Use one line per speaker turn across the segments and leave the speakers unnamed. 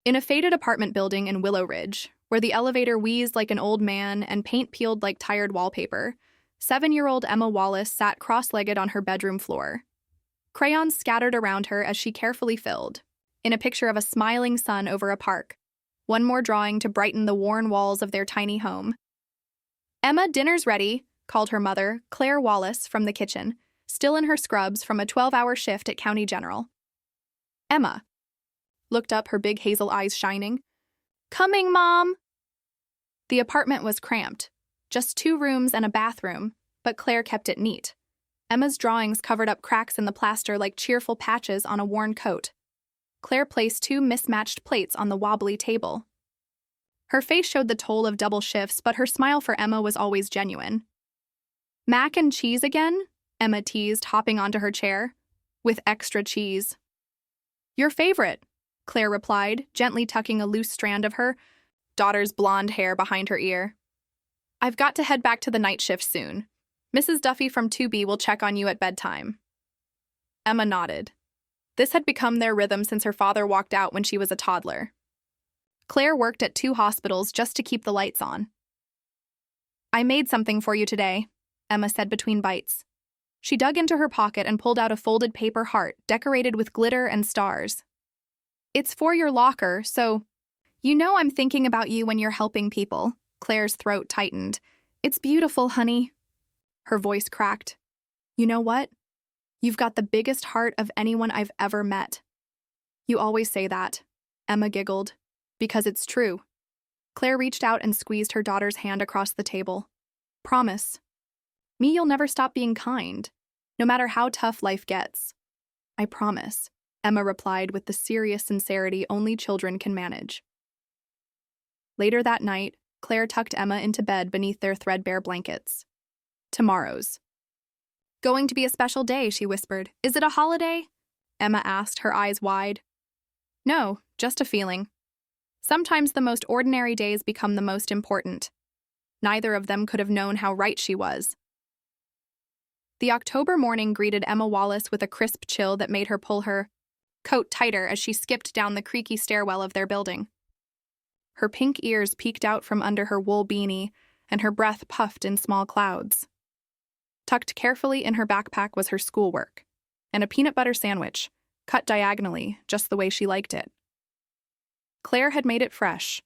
In a faded apartment building in Willow Ridge, where the elevator wheezed like an old man and paint peeled like tired wallpaper, 7-year-old Emma Wallace sat cross-legged on her bedroom floor. Crayons scattered around her as she carefully filled, in a picture of a smiling sun over a park, one more drawing to brighten the worn walls of their tiny home. "Emma, dinner's ready," called her mother, Claire Wallace, from the kitchen, still in her scrubs from a 12-hour shift at County General. Emma looked up, her big hazel eyes shining. "Coming, Mom!" The apartment was cramped, just 2 rooms and a bathroom, but Claire kept it neat. Emma's drawings covered up cracks in the plaster like cheerful patches on a worn coat. Claire placed 2 mismatched plates on the wobbly table. Her face showed the toll of double shifts, but her smile for Emma was always genuine. "Mac and cheese again?" Emma teased, hopping onto her chair. "With extra cheese." "Your favorite," Claire replied, gently tucking a loose strand of her daughter's blonde hair behind her ear. "I've got to head back to the night shift soon. Mrs. Duffy from 2B will check on you at bedtime." Emma nodded. This had become their rhythm since her father walked out when she was a toddler. Claire worked at 2 hospitals just to keep the lights on. "I made something for you today," Emma said between bites. She dug into her pocket and pulled out a folded paper heart decorated with glitter and stars. "It's for your locker, so you know I'm thinking about you when you're helping people." Claire's throat tightened. "It's beautiful, honey." Her voice cracked. "You know what? You've got the biggest heart of anyone I've ever met." "You always say that," Emma giggled. "Because it's true." Claire reached out and squeezed her daughter's hand across the table. "Promise me you'll never stop being kind, no matter how tough life gets." "I promise," Emma replied with the serious sincerity only children can manage. Later that night, Claire tucked Emma into bed beneath their threadbare blankets. "Tomorrow's going to be a special day," she whispered. "Is it a holiday?" Emma asked, her eyes wide. "No, just a feeling. Sometimes the most ordinary days become the most important." Neither of them could have known how right she was. The October morning greeted Emma Wallace with a crisp chill that made her pull her coat tighter as she skipped down the creaky stairwell of their building. Her pink ears peeked out from under her wool beanie, and her breath puffed in small clouds. Tucked carefully in her backpack was her schoolwork, and a peanut butter sandwich, cut diagonally, just the way she liked it. Claire had made it fresh,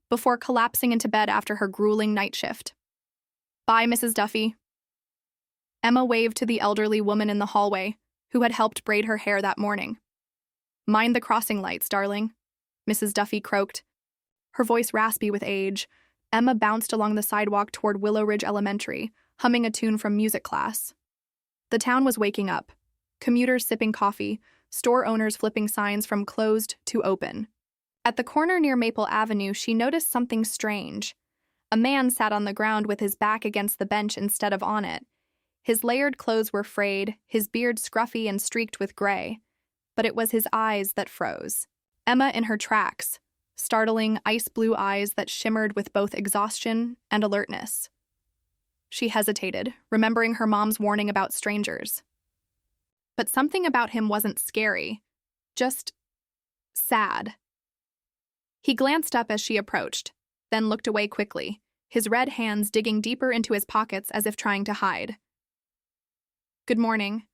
before collapsing into bed after her grueling night shift. "Bye, Mrs. Duffy." Emma waved to the elderly woman in the hallway, who had helped braid her hair that morning. "Mind the crossing lights, darling," Mrs. Duffy croaked, her voice raspy with age. Emma bounced along the sidewalk toward Willow Ridge Elementary, humming a tune from music class. The town was waking up, commuters sipping coffee, store owners flipping signs from closed to open. At the corner near Maple Avenue, she noticed something strange. A man sat on the ground with his back against the bench instead of on it. His layered clothes were frayed, his beard scruffy and streaked with gray. But it was his eyes that froze. Emma in her tracks, startling ice-blue eyes that shimmered with both exhaustion and alertness. She hesitated, remembering her mom's warning about strangers. But something about him wasn't scary, just sad. He glanced up as she approached, then looked away quickly, his red hands digging deeper into his pockets as if trying to hide. "Good morning,"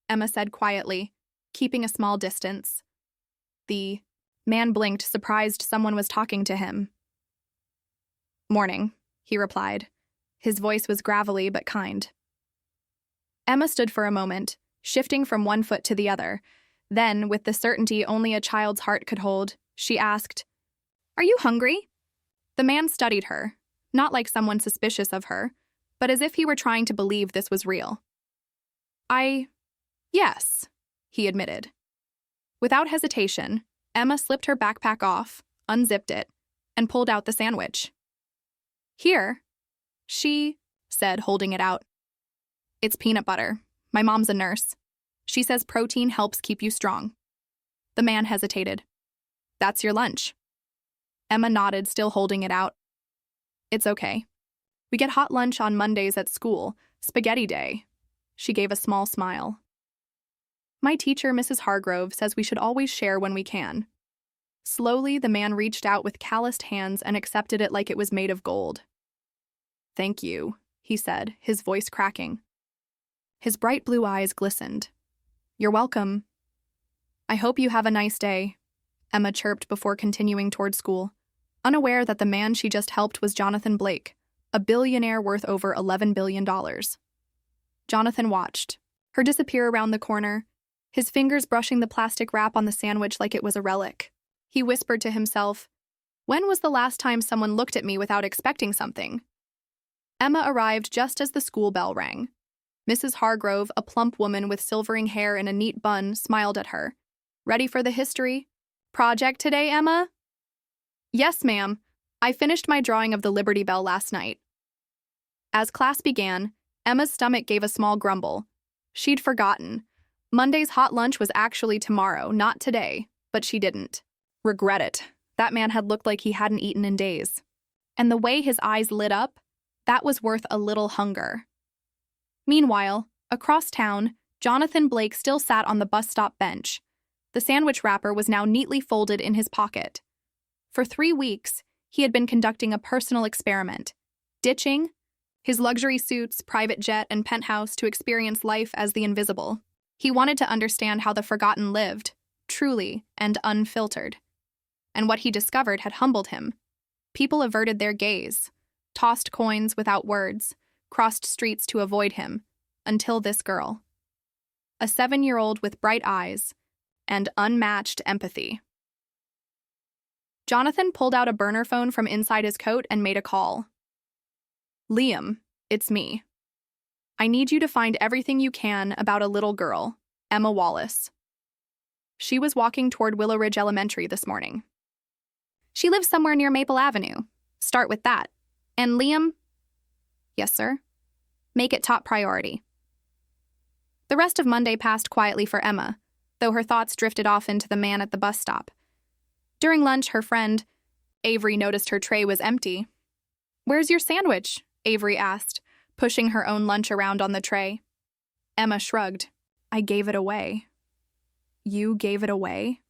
Emma said quietly, keeping a small distance. The man blinked, surprised someone was talking to him. "Morning," he replied. His voice was gravelly but kind. Emma stood for a moment, shifting from one foot to the other. Then, with the certainty only a child's heart could hold, she asked, "Are you hungry?" The man studied her, not like someone suspicious of her, but as if he were trying to believe this was real. Yes," he admitted. Without hesitation, Emma slipped her backpack off, unzipped it, and pulled out the sandwich. "Here," she said, holding it out. "It's peanut butter. My mom's a nurse. She says protein helps keep you strong." The man hesitated. "That's your lunch." Emma nodded, still holding it out. "It's okay. We get hot lunch on Mondays at school, spaghetti day." She gave a small smile. "My teacher, Mrs. Hargrove, says we should always share when we can." Slowly, the man reached out with calloused hands and accepted it like it was made of gold. "Thank you," he said, his voice cracking. His bright blue eyes glistened. "You're welcome." "I hope you have a nice day," Emma chirped before continuing toward school, unaware that the man she just helped was Jonathan Blake, a billionaire worth over $11 billion. Jonathan watched her disappear around the corner, his fingers brushing the plastic wrap on the sandwich like it was a relic. He whispered to himself, "When was the last time someone looked at me without expecting something?" Emma arrived just as the school bell rang. Mrs. Hargrove, a plump woman with silvering hair and a neat bun, smiled at her. "Ready for the history project today, Emma?" "Yes, ma'am. I finished my drawing of the Liberty Bell last night." As class began, Emma's stomach gave a small grumble. She'd forgotten. Monday's hot lunch was actually tomorrow, not today, but she didn't regret it. That man had looked like he hadn't eaten in days. And the way his eyes lit up, that was worth a little hunger. Meanwhile, across town, Jonathan Blake still sat on the bus stop bench. The sandwich wrapper was now neatly folded in his pocket. For 3 weeks, he had been conducting a personal experiment, ditching his luxury suits, private jet, and penthouse to experience life as the invisible. He wanted to understand how the forgotten lived, truly and unfiltered. And what he discovered had humbled him. People averted their gaze, tossed coins without words, crossed streets to avoid him, until this girl. A 7-year-old with bright eyes and unmatched empathy. Jonathan pulled out a burner phone from inside his coat and made a call. "Liam, it's me. I need you to find everything you can about a little girl, Emma Wallace. She was walking toward Willow Ridge Elementary this morning. She lives somewhere near Maple Avenue. Start with that. And Liam..." "Yes, sir." "Make it top priority." The rest of Monday passed quietly for Emma, though her thoughts drifted off into the man at the bus stop. During lunch, her friend, Avery, noticed her tray was empty. "Where's your sandwich?" Avery asked, pushing her own lunch around on the tray. Emma shrugged. "I gave it away." "You gave it away?"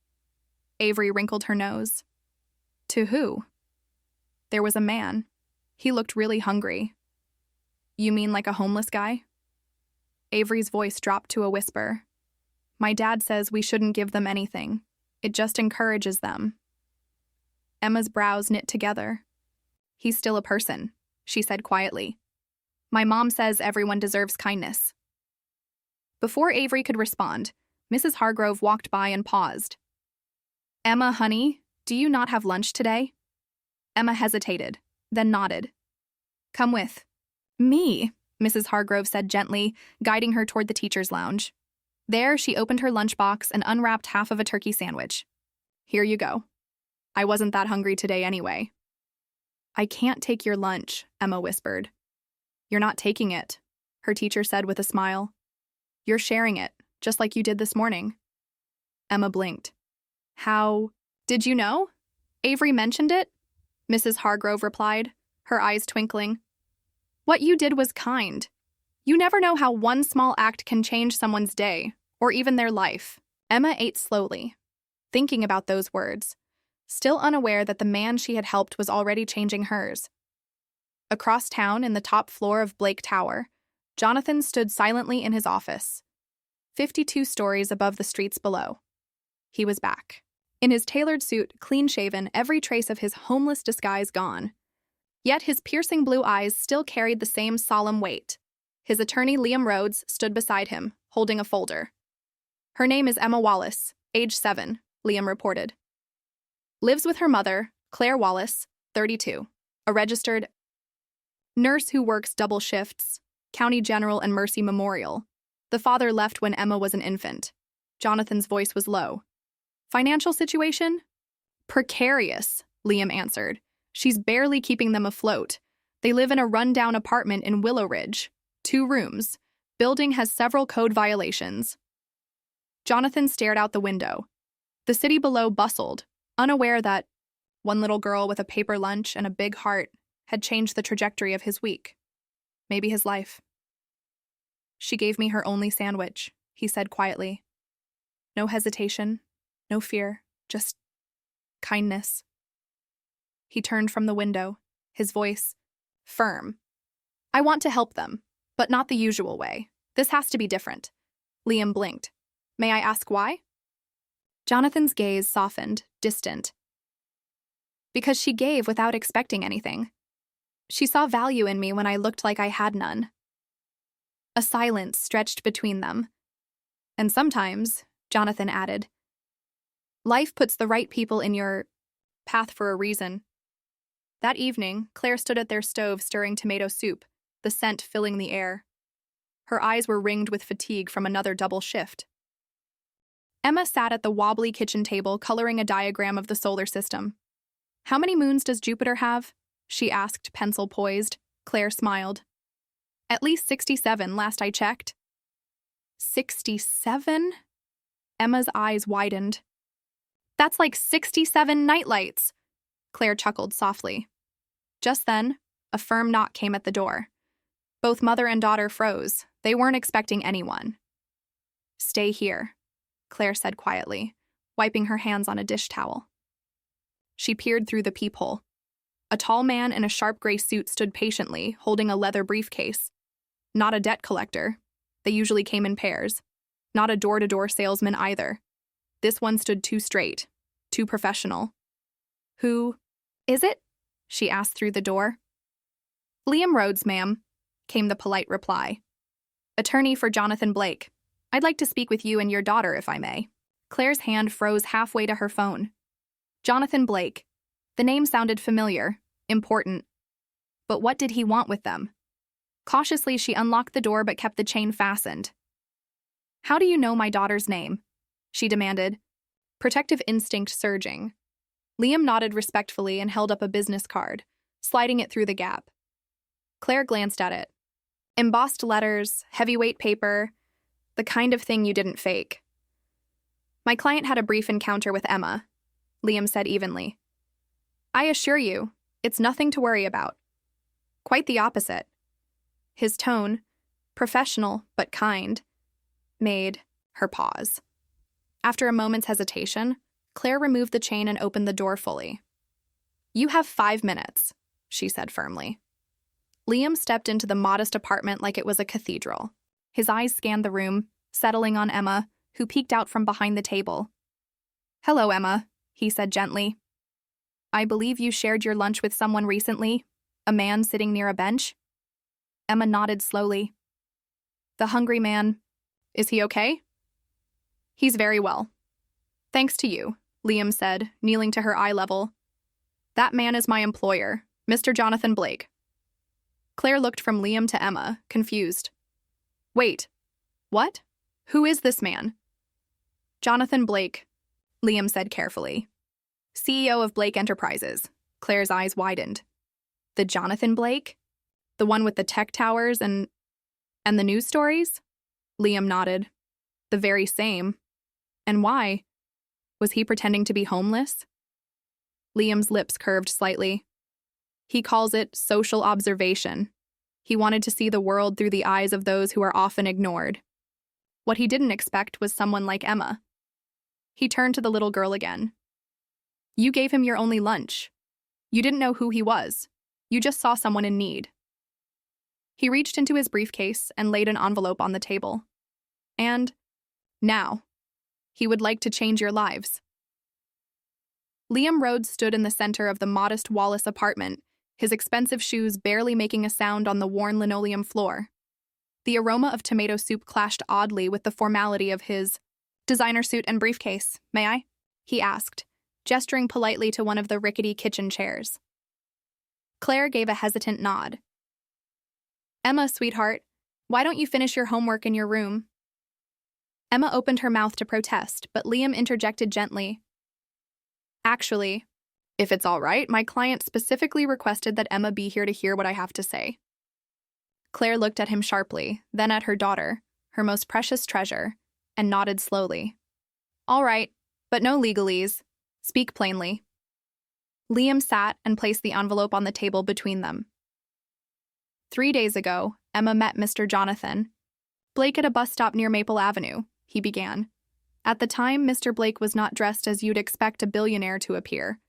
Avery wrinkled her nose. "To who?" "There was a man. He looked really hungry." "You mean like a homeless guy?" Avery's voice dropped to a whisper. "My dad says we shouldn't give them anything. It just encourages them." Emma's brows knit together. "He's still a person," she said quietly. "My mom says everyone deserves kindness." Before Avery could respond, Mrs. Hargrove walked by and paused. "Emma, honey, do you not have lunch today?" Emma hesitated, then nodded. "Come with." "Me," Mrs. Hargrove said gently, guiding her toward the teacher's lounge. There, she opened her lunchbox and unwrapped half of a turkey sandwich. "Here you go. I wasn't that hungry today anyway." "I can't take your lunch," Emma whispered. "You're not taking it," her teacher said with a smile. "You're sharing it, just like you did this morning." Emma blinked. "How? Did you know?" "Avery mentioned it," Mrs. Hargrove replied, her eyes twinkling. "What you did was kind. You never know how one small act can change someone's day, or even their life." Emma ate slowly, thinking about those words, still unaware that the man she had helped was already changing hers. Across town, in the top floor of Blake Tower, Jonathan stood silently in his office, 52 stories above the streets below. He was back. In his tailored suit, clean-shaven, every trace of his homeless disguise gone. Yet his piercing blue eyes still carried the same solemn weight. His attorney, Liam Rhodes, stood beside him, holding a folder. "Her name is Emma Wallace, age 7, Liam reported. Lives with her mother, Claire Wallace, 32, a registered nurse who works double shifts, County General and Mercy Memorial. The father left when Emma was an infant." Jonathan's voice was low. "Financial situation?" "Precarious," Liam answered. "She's barely keeping them afloat. They live in a run-down apartment in Willow Ridge. 2 rooms. Building has several code violations." Jonathan stared out the window. The city below bustled, unaware that one little girl with a paper lunch and a big heart had changed the trajectory of his week. Maybe his life. "She gave me her only sandwich," he said quietly. No hesitation, no fear, just kindness. He turned from the window, his voice firm. I want to help them, but not the usual way. This has to be different. Liam blinked. May I ask why? Jonathan's gaze softened, distant. Because she gave without expecting anything. She saw value in me when I looked like I had none. A silence stretched between them. And sometimes, Jonathan added, life puts the right people in your path for a reason. That evening, Claire stood at their stove stirring tomato soup, the scent filling the air. Her eyes were ringed with fatigue from another double shift. Emma sat at the wobbly kitchen table coloring a diagram of the solar system. How many moons does Jupiter have? She asked, pencil poised. Claire smiled. At least 67, last I checked. 67? Emma's eyes widened. That's like 67 nightlights. Claire chuckled softly. Just then, a firm knock came at the door. Both mother and daughter froze. They weren't expecting anyone. Stay here, Claire said quietly, wiping her hands on a dish towel. She peered through the peephole. A tall man in a sharp gray suit stood patiently, holding a leather briefcase. Not a debt collector. They usually came in pairs. Not a door-to-door salesman either. This one stood too straight, too professional. Who is it? She asked through the door. Liam Rhodes, ma'am, came the polite reply. Attorney for Jonathan Blake. I'd like to speak with you and your daughter, if I may. Claire's hand froze halfway to her phone. Jonathan Blake. The name sounded familiar, important. But what did he want with them? Cautiously, she unlocked the door but kept the chain fastened. How do you know my daughter's name? She demanded, protective instinct surging. Liam nodded respectfully and held up a business card, sliding it through the gap. Claire glanced at it. Embossed letters, heavyweight paper, the kind of thing you didn't fake. My client had a brief encounter with Emma, Liam said evenly. I assure you, it's nothing to worry about. Quite the opposite. His tone, professional but kind, made her pause. After a moment's hesitation, Claire removed the chain and opened the door fully. You have 5 minutes, she said firmly. Liam stepped into the modest apartment like it was a cathedral. His eyes scanned the room, settling on Emma, who peeked out from behind the table. Hello, Emma, he said gently. I believe you shared your lunch with someone recently, a man sitting near a bench? Emma nodded slowly. The hungry man. Is he okay? He's very well. Thanks to you, Liam said, kneeling to her eye level. That man is my employer, Mr. Jonathan Blake. Claire looked from Liam to Emma, confused. Wait, what? Who is this man? Jonathan Blake, Liam said carefully. CEO of Blake Enterprises. Claire's eyes widened. The Jonathan Blake? The one with the tech towers and the news stories? Liam nodded. The very same. And why? Was he pretending to be homeless? Liam's lips curved slightly. He calls it social observation. He wanted to see the world through the eyes of those who are often ignored. What he didn't expect was someone like Emma. He turned to the little girl again. You gave him your only lunch. You didn't know who he was. You just saw someone in need. He reached into his briefcase and laid an envelope on the table. And now, he would like to change your lives. Liam Rhodes stood in the center of the modest Wallace apartment, his expensive shoes barely making a sound on the worn linoleum floor. The aroma of tomato soup clashed oddly with the formality of his designer suit and briefcase. May I? He asked, gesturing politely to one of the rickety kitchen chairs. Claire gave a hesitant nod. Emma, sweetheart, why don't you finish your homework in your room? Emma opened her mouth to protest, but Liam interjected gently. Actually, if it's all right, my client specifically requested that Emma be here to hear what I have to say. Claire looked at him sharply, then at her daughter, her most precious treasure, and nodded slowly. All right, but no legalese. Speak plainly. Liam sat and placed the envelope on the table between them. 3 days ago, Emma met Mr. Jonathan Blake at a bus stop near Maple Avenue, he began. At the time, Mr. Blake was not dressed as you'd expect a billionaire to appear.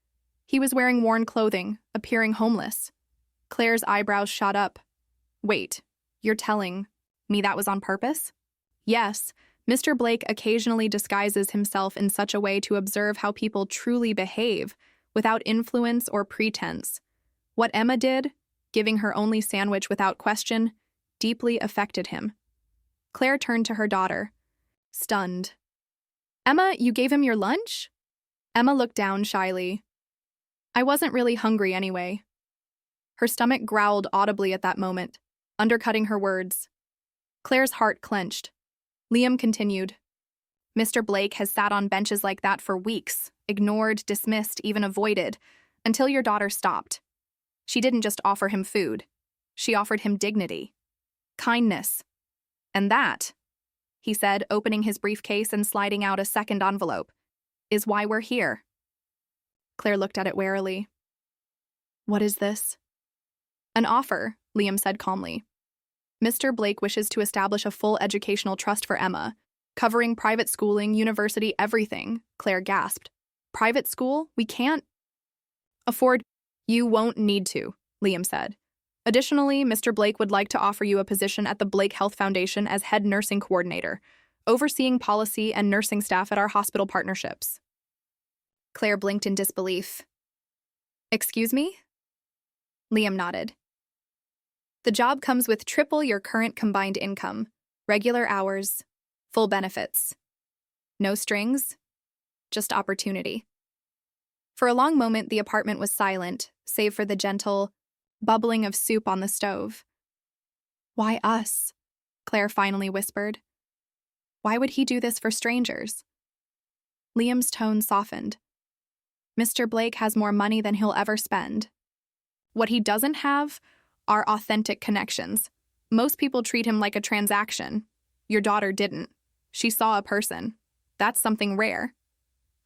He was wearing worn clothing, appearing homeless. Claire's eyebrows shot up. Wait, you're telling me that was on purpose? Yes, Mr. Blake occasionally disguises himself in such a way to observe how people truly behave, without influence or pretense. What Emma did, giving her only sandwich without question, deeply affected him. Claire turned to her daughter, stunned. Emma, you gave him your lunch? Emma looked down shyly. I wasn't really hungry anyway. Her stomach growled audibly at that moment, undercutting her words. Claire's heart clenched. Liam continued. Mr. Blake has sat on benches like that for weeks, ignored, dismissed, even avoided, until your daughter stopped. She didn't just offer him food. She offered him dignity, kindness. And that, he said, opening his briefcase and sliding out a second envelope, is why we're here. Claire looked at it warily. What is this? An offer, Liam said calmly. Mr. Blake wishes to establish a full educational trust for Emma, covering private schooling, university, everything, Claire gasped. Private school? We can't afford. You won't need to, Liam said. Additionally, Mr. Blake would like to offer you a position at the Blake Health Foundation as head nursing coordinator, overseeing policy and nursing staff at our hospital partnerships. Claire blinked in disbelief. Excuse me? Liam nodded. The job comes with triple your current combined income, regular hours, full benefits. No strings, just opportunity. For a long moment, the apartment was silent, save for the gentle bubbling of soup on the stove. Why us? Claire finally whispered. Why would he do this for strangers? Liam's tone softened. Mr. Blake has more money than he'll ever spend. What he doesn't have are authentic connections. Most people treat him like a transaction. Your daughter didn't. She saw a person. That's something rare.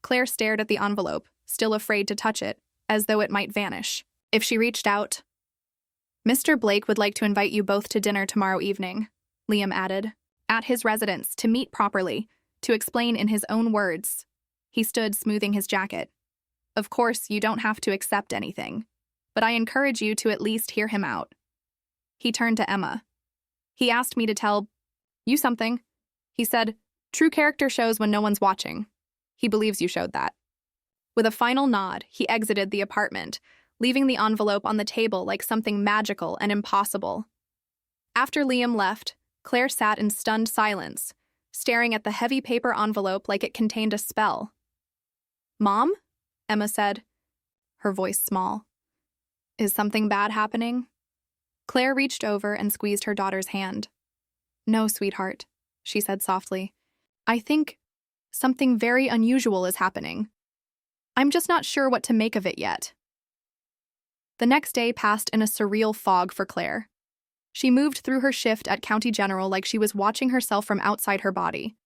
Claire stared at the envelope, still afraid to touch it, as though it might vanish. If she reached out, Mr. Blake would like to invite you both to dinner tomorrow evening, Liam added, at his residence, to meet properly, to explain in his own words. He stood smoothing his jacket. Of course, you don't have to accept anything, but I encourage you to at least hear him out. He turned to Emma. He asked me to tell you something. He said, true character shows when no one's watching. He believes you showed that. With a final nod, he exited the apartment, leaving the envelope on the table like something magical and impossible. After Liam left, Claire sat in stunned silence, staring at the heavy paper envelope like it contained a spell. Mom? Emma said, her voice small. Is something bad happening? Claire reached over and squeezed her daughter's hand. No, sweetheart, she said softly. I think something very unusual is happening. I'm just not sure what to make of it yet. The next day passed in a surreal fog for Claire. She moved through her shift at County General like she was watching herself from outside her body.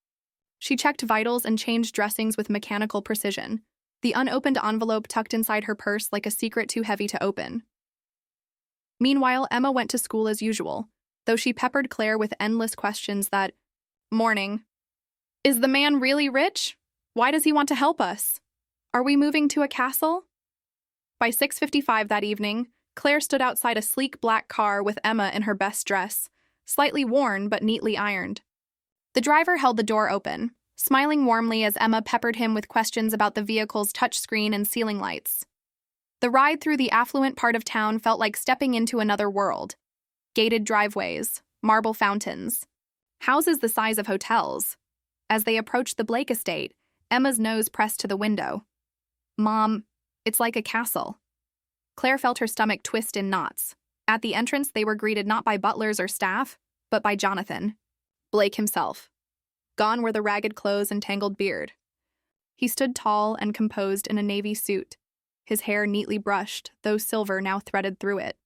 She checked vitals and changed dressings with mechanical precision, the unopened envelope tucked inside her purse like a secret too heavy to open. Meanwhile, Emma went to school as usual, though she peppered Claire with endless questions that, morning. Is the man really rich? Why does he want to help us? Are we moving to a castle? By 6:55 that evening, Claire stood outside a sleek black car with Emma in her best dress, slightly worn but neatly ironed. The driver held the door open, smiling warmly as Emma peppered him with questions about the vehicle's touchscreen and ceiling lights. The ride through the affluent part of town felt like stepping into another world. Gated driveways, marble fountains, houses the size of hotels. As they approached the Blake estate, Emma's nose pressed to the window. Mom, it's like a castle. Claire felt her stomach twist in knots. At the entrance, they were greeted not by butlers or staff, but by Jonathan, Blake himself. Gone were the ragged clothes and tangled beard. He stood tall and composed in a navy suit, his hair neatly brushed, though silver now threaded through it.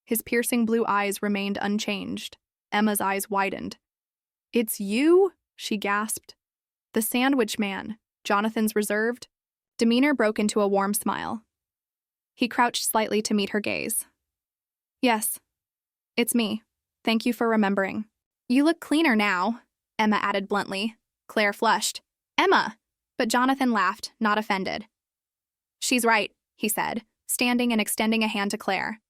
His piercing blue eyes remained unchanged. Emma's eyes widened. It's you? She gasped. The sandwich man, Jonathan's reserved demeanor broke into a warm smile. He crouched slightly to meet her gaze. Yes, it's me. Thank you for remembering. You look cleaner now, Emma added bluntly. Claire flushed. Emma! But Jonathan laughed, not offended. She's right, he said, standing and extending a hand to Claire.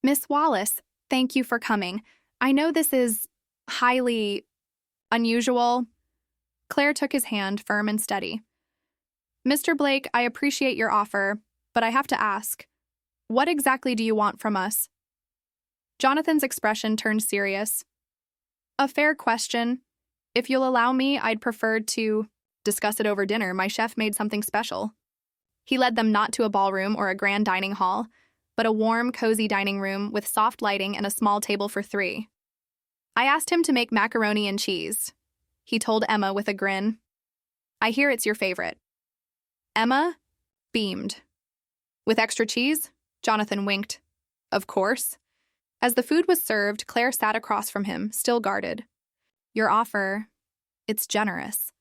Miss Wallace, thank you for coming. I know this is highly unusual. Claire took his hand, firm and steady. Mr. Blake, I appreciate your offer, but I have to ask, what exactly do you want from us? Jonathan's expression turned serious. A fair question. If you'll allow me, I'd prefer to discuss it over dinner. My chef made something special. He led them not to a ballroom or a grand dining hall, but a warm, cozy dining room with soft lighting and a small table for 3. I asked him to make macaroni and cheese, he told Emma with a grin. I hear it's your favorite. Emma beamed. With extra cheese? Jonathan winked. Of course. As the food was served, Claire sat across from him, still guarded. Your offer, it's generous.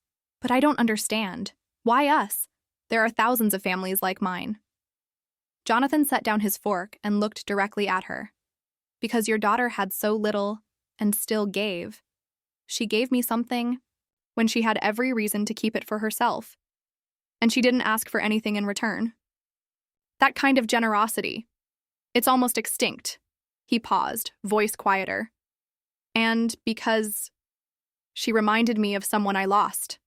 But I don't understand. Why us? There are thousands of families like mine. Jonathan set down his fork and looked directly at her. Because your daughter had so little and still gave. She gave me something when she had every reason to keep it for herself. And she didn't ask for anything in return. That kind of generosity, it's almost extinct. He paused, voice quieter. And because she reminded me of someone I lost.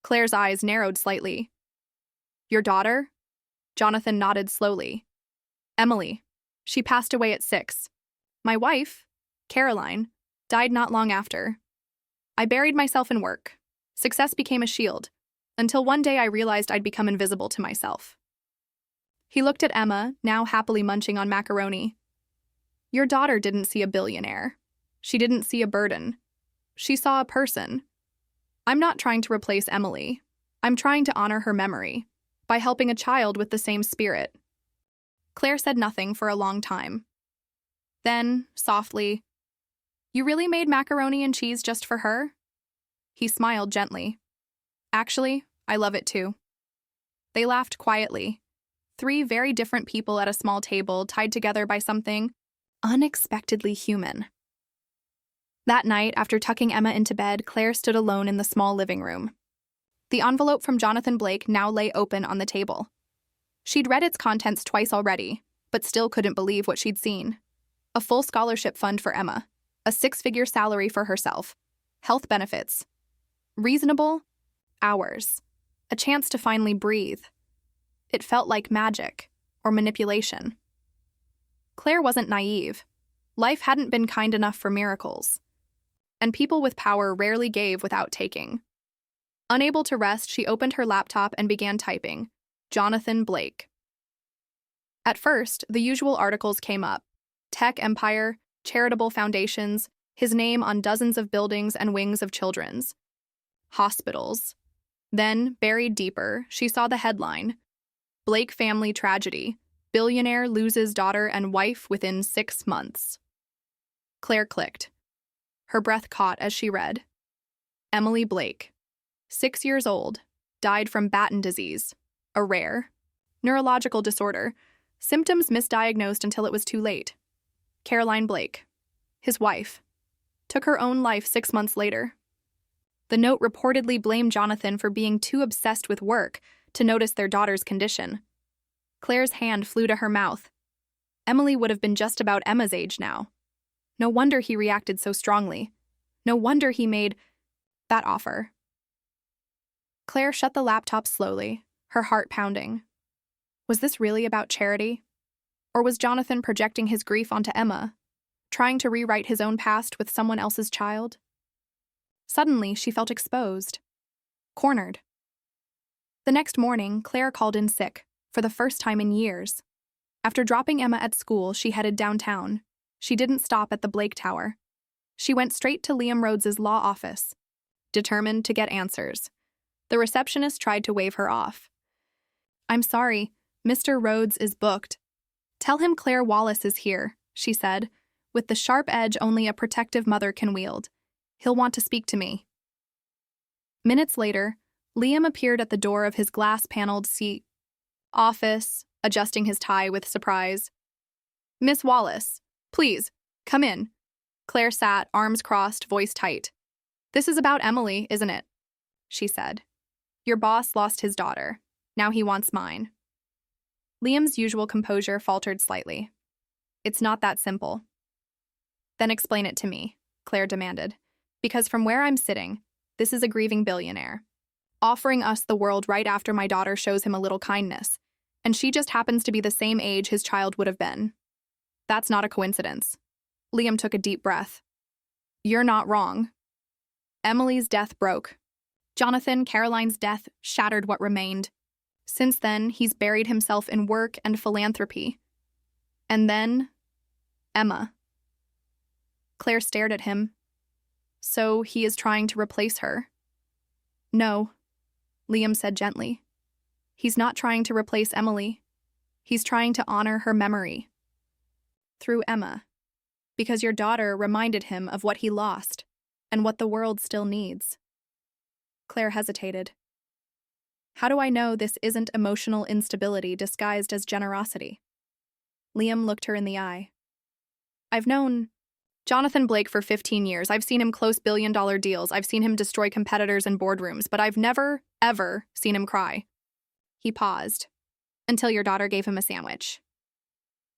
Claire's eyes narrowed slightly. Your daughter? Jonathan nodded slowly. Emily. She passed away at 6. My wife, Caroline, died not long after. I buried myself in work. Success became a shield, until one day I realized I'd become invisible to myself. He looked at Emma, now happily munching on macaroni. Your daughter didn't see a billionaire. She didn't see a burden. She saw a person. I'm not trying to replace Emily. I'm trying to honor her memory by helping a child with the same spirit. Claire said nothing for a long time. Then, softly, You really made macaroni and cheese just for her? He smiled gently. Actually, I love it too. They laughed quietly. 3 very different people at a small table tied together by something unexpectedly human. That night, after tucking Emma into bed, Claire stood alone in the small living room. The envelope from Jonathan Blake now lay open on the table. She'd read its contents twice already, but still couldn't believe what she'd seen. A full scholarship fund for Emma, a 6-figure salary for herself, health benefits, reasonable hours, a chance to finally breathe. It felt like magic or manipulation. Claire wasn't naive. Life hadn't been kind enough for miracles. And people with power rarely gave without taking. Unable to rest, she opened her laptop and began typing, Jonathan Blake. At first, the usual articles came up. Tech empire, charitable foundations, his name on dozens of buildings and wings of children's. Hospitals. Then, buried deeper, she saw the headline, Blake family tragedy. Billionaire loses daughter and wife within 6 months. Claire clicked. Her breath caught as she read. Emily Blake, 6 years old, died from Batten disease, a rare neurological disorder, symptoms misdiagnosed until it was too late. Caroline Blake, his wife, took her own life 6 months later. The note reportedly blamed Jonathan for being too obsessed with work to notice their daughter's condition. Claire's hand flew to her mouth. Emily would have been just about Emma's age now. No wonder he reacted so strongly. No wonder he made that offer. Claire shut the laptop slowly, her heart pounding. Was this really about charity? Or was Jonathan projecting his grief onto Emma, trying to rewrite his own past with someone else's child? Suddenly, she felt exposed, cornered. The next morning, Claire called in sick, for the first time in years. After dropping Emma at school, she headed downtown. She didn't stop at the Blake Tower. She went straight to Liam Rhodes's law office, determined to get answers. The receptionist tried to wave her off. I'm sorry, Mr. Rhodes is booked. Tell him Claire Wallace is here, she said, with the sharp edge only a protective mother can wield. He'll want to speak to me. Minutes later, Liam appeared at the door of his glass-paneled office, adjusting his tie with surprise. Miss Wallace, please, come in. Claire sat, arms crossed, voice tight. This is about Emily, isn't it? She said. Your boss lost his daughter. Now he wants mine. Liam's usual composure faltered slightly. It's not that simple. Then explain it to me, Claire demanded. Because from where I'm sitting, this is a grieving billionaire, offering us the world right after my daughter shows him a little kindness, and she just happens to be the same age his child would have been. That's not a coincidence. Liam took a deep breath. You're not wrong. Emily's death broke. Jonathan, Caroline's death shattered what remained. Since then, he's buried himself in work and philanthropy. And then, Emma. Claire stared at him. So he is trying to replace her? No, Liam said gently. He's not trying to replace Emily. He's trying to honor her memory. Through Emma. Because your daughter reminded him of what he lost and what the world still needs. Claire hesitated. How do I know this isn't emotional instability disguised as generosity? Liam looked her in the eye. I've known Jonathan Blake for 15 years. I've seen him close billion-dollar deals. I've seen him destroy competitors in boardrooms, but I've never, ever seen him cry. He paused, until your daughter gave him a sandwich.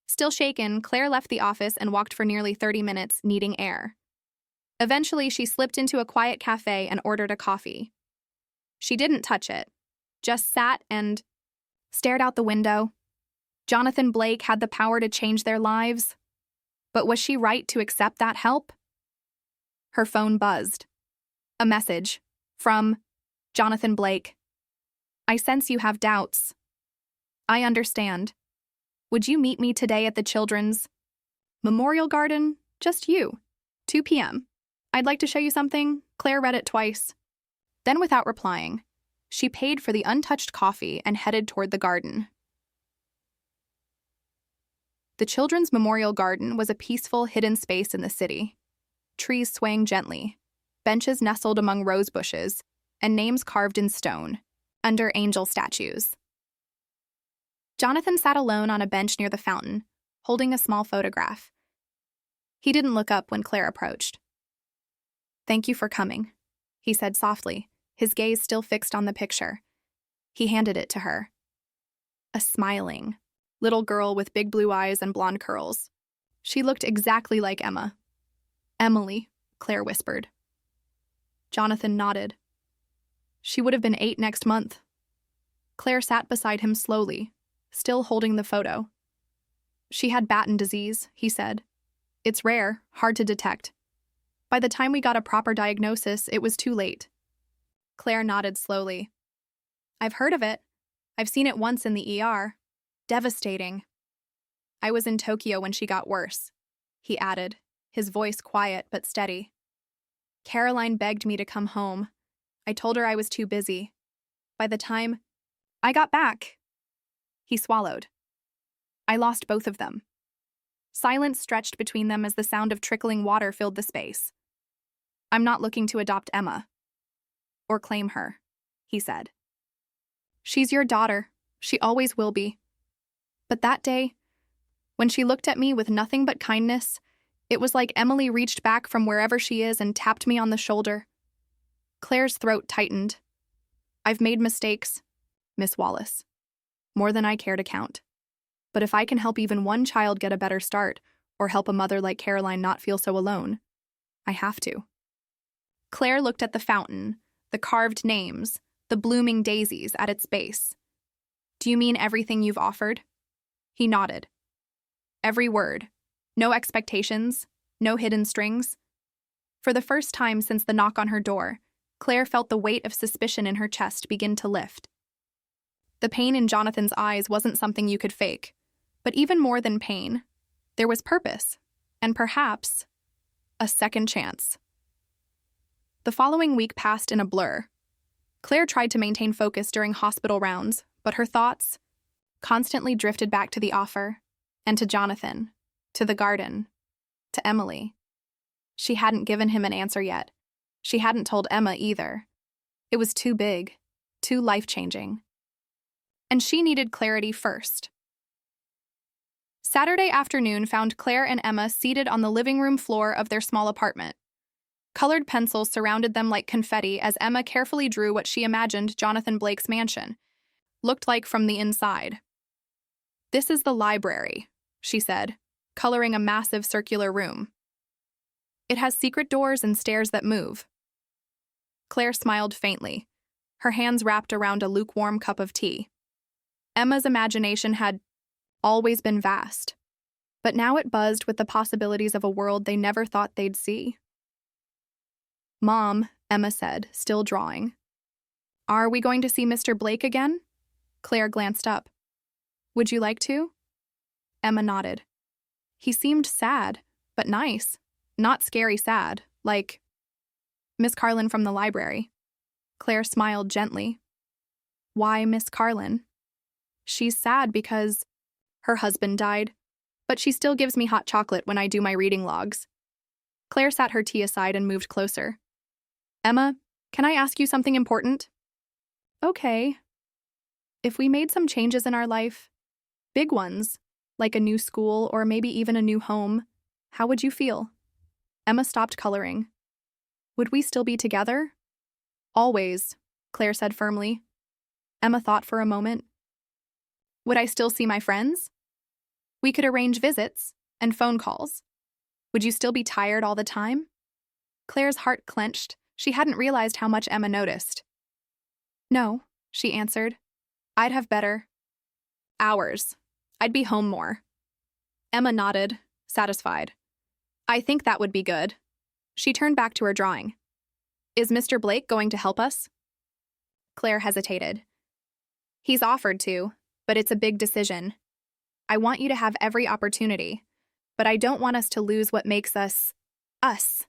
Still shaken, Claire left the office and walked for nearly 30 minutes, needing air. Eventually, she slipped into a quiet cafe and ordered a coffee. She didn't touch it, just sat and stared out the window. Jonathan Blake had the power to change their lives. But was she right to accept that help? Her phone buzzed. A message from Jonathan Blake. I sense you have doubts. I understand. Would you meet me today at the Children's Memorial Garden? Just you. 2 p.m. I'd like to show you something. Claire read it twice. Then, without replying, she paid for the untouched coffee and headed toward the garden. The Children's Memorial Garden was a peaceful, hidden space in the city. Trees swaying gently, benches nestled among rose bushes, and names carved in stone, under angel statues. Jonathan sat alone on a bench near the fountain, holding a small photograph. He didn't look up when Claire approached. Thank you for coming, he said softly, his gaze still fixed on the picture. He handed it to her. A smiling little girl with big blue eyes and blonde curls. She looked exactly like Emma. Emily, Claire whispered. Jonathan nodded. She would have been 8 next month. Claire sat beside him slowly, still holding the photo. She had Batten disease, he said. It's rare, hard to detect. By the time we got a proper diagnosis, it was too late. Claire nodded slowly. I've heard of it. I've seen it once in the ER. Devastating. I was in Tokyo when she got worse, he added, his voice quiet but steady. Caroline begged me to come home. I told her I was too busy. By the time I got back, he swallowed. I lost both of them. Silence stretched between them as the sound of trickling water filled the space. I'm not looking to adopt Emma. Or claim her, he said. She's your daughter. She always will be. But that day, when she looked at me with nothing but kindness, it was like Emily reached back from wherever she is and tapped me on the shoulder. Claire's throat tightened. I've made mistakes, Miss Wallace. More than I care to count. But if I can help even one child get a better start, or help a mother like Caroline not feel so alone, I have to. Claire looked at the fountain, the carved names, the blooming daisies at its base. Do you mean everything you've offered? He nodded. Every word. No expectations, no hidden strings. For the first time since the knock on her door, Claire felt the weight of suspicion in her chest begin to lift. The pain in Jonathan's eyes wasn't something you could fake, but even more than pain, there was purpose, and perhaps a second chance. The following week passed in a blur. Claire tried to maintain focus during hospital rounds, but her thoughts constantly drifted back to the offer, and to Jonathan, to the garden, to Emily. She hadn't given him an answer yet. She hadn't told Emma either. It was too big, too life-changing. And she needed clarity first. Saturday afternoon found Claire and Emma seated on the living room floor of their small apartment. Colored pencils surrounded them like confetti as Emma carefully drew what she imagined Jonathan Blake's mansion looked like from the inside. "This is the library," she said, coloring a massive circular room. "It has secret doors and stairs that move." Claire smiled faintly, her hands wrapped around a lukewarm cup of tea. Emma's imagination had always been vast, but now it buzzed with the possibilities of a world they never thought they'd see. "Mom," Emma said, still drawing. "Are we going to see Mr. Blake again?" Claire glanced up. "Would you like to?" Emma nodded. "He seemed sad, but nice. Not scary sad, like Miss Carlin from the library." Claire smiled gently. "Why Miss Carlin?" "She's sad because her husband died, but she still gives me hot chocolate when I do my reading logs." Claire sat her tea aside and moved closer. "Emma, can I ask you something important?" "Okay." "If we made some changes in our life, big ones, like a new school or maybe even a new home, how would you feel?" Emma stopped coloring. "Would we still be together?" "Always," Claire said firmly. Emma thought for a moment. "Would I still see my friends?" "We could arrange visits and phone calls." "Would you still be tired all the time?" Claire's heart clenched. She hadn't realized how much Emma noticed. "No," she answered. "I'd have better hours. I'd be home more." Emma nodded, satisfied. "I think that would be good." She turned back to her drawing. "Is Mr. Blake going to help us?" Claire hesitated. "He's offered to, but it's a big decision. I want you to have every opportunity, but I don't want us to lose what makes us, us."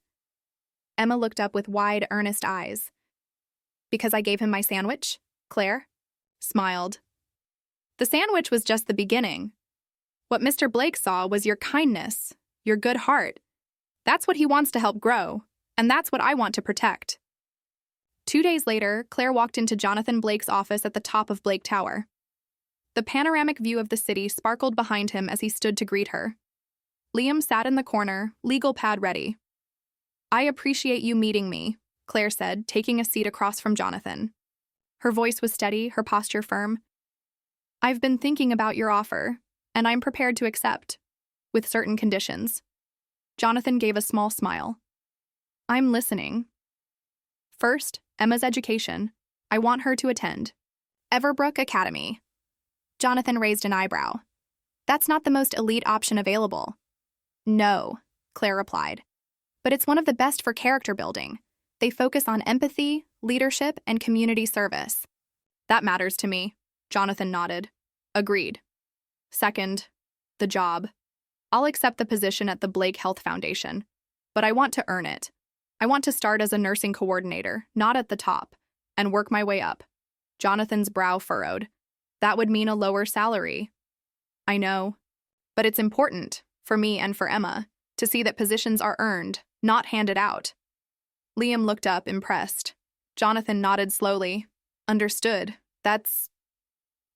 Emma looked up with wide, earnest eyes. "Because I gave him my sandwich?" Claire smiled. "The sandwich was just the beginning. What Mr. Blake saw was your kindness, your good heart. That's what he wants to help grow, and that's what I want to protect." 2 days later, Claire walked into Jonathan Blake's office at the top of Blake Tower. The panoramic view of the city sparkled behind him as he stood to greet her. Liam sat in the corner, legal pad ready. "I appreciate you meeting me," Claire said, taking a seat across from Jonathan. Her voice was steady, her posture firm. "I've been thinking about your offer, and I'm prepared to accept, with certain conditions." Jonathan gave a small smile. "I'm listening." "First, Emma's education. I want her to attend Everbrook Academy." Jonathan raised an eyebrow. "That's not the most elite option available." "No," Claire replied. "But it's one of the best for character building. They focus on empathy, leadership, and community service." "That matters to me," Jonathan nodded. "Agreed." "Second, the job. I'll accept the position at the Blake Health Foundation, but I want to earn it. I want to start as a nursing coordinator, not at the top, and work my way up." Jonathan's brow furrowed. "That would mean a lower salary." "I know, but it's important, for me and for Emma, to see that positions are earned, not handed out." Liam looked up, impressed. Jonathan nodded slowly. "Understood. That's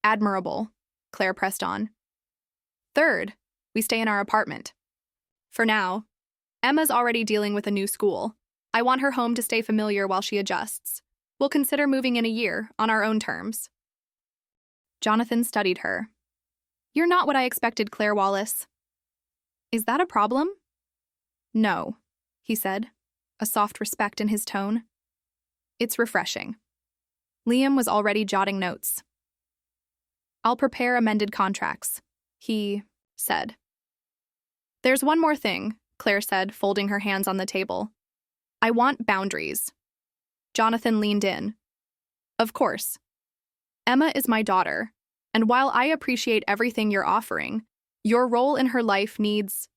admirable," Claire pressed on. "Third, we stay in our apartment. For now, Emma's already dealing with a new school. I want her home to stay familiar while she adjusts. We'll consider moving in a year, on our own terms." Jonathan studied her. "You're not what I expected, Claire Wallace." "Is that a problem?" "No," he said, a soft respect in his tone. "It's refreshing." Liam was already jotting notes. "I'll prepare amended contracts," he said. "There's one more thing," Claire said, folding her hands on the table. "I want boundaries." Jonathan leaned in. "Of course. Emma is my daughter, and while I appreciate everything you're offering, your role in her life needs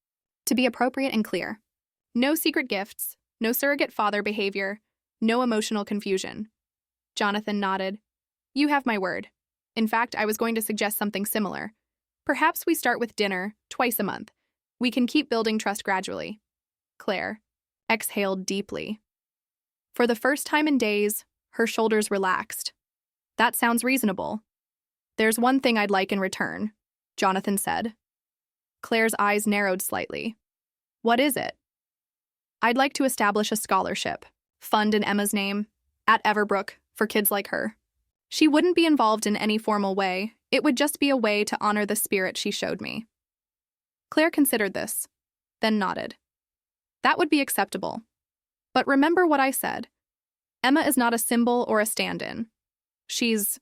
to be appropriate and clear. No secret gifts, no surrogate father behavior, no emotional confusion." Jonathan nodded. "You have my word. In fact, I was going to suggest something similar. Perhaps we start with dinner, twice a month. We can keep building trust gradually." Claire exhaled deeply. For the first time in days, her shoulders relaxed. "That sounds reasonable." "There's one thing I'd like in return," Jonathan said. Claire's eyes narrowed slightly. "What is it?" I'd like to establish a scholarship, fund in Emma's name, at Everbrook, for kids like her. She wouldn't be involved in any formal way. It would just be a way to honor the spirit she showed me. Claire considered this, then nodded. That would be acceptable. But remember what I said. Emma is not a symbol or a stand-in. She's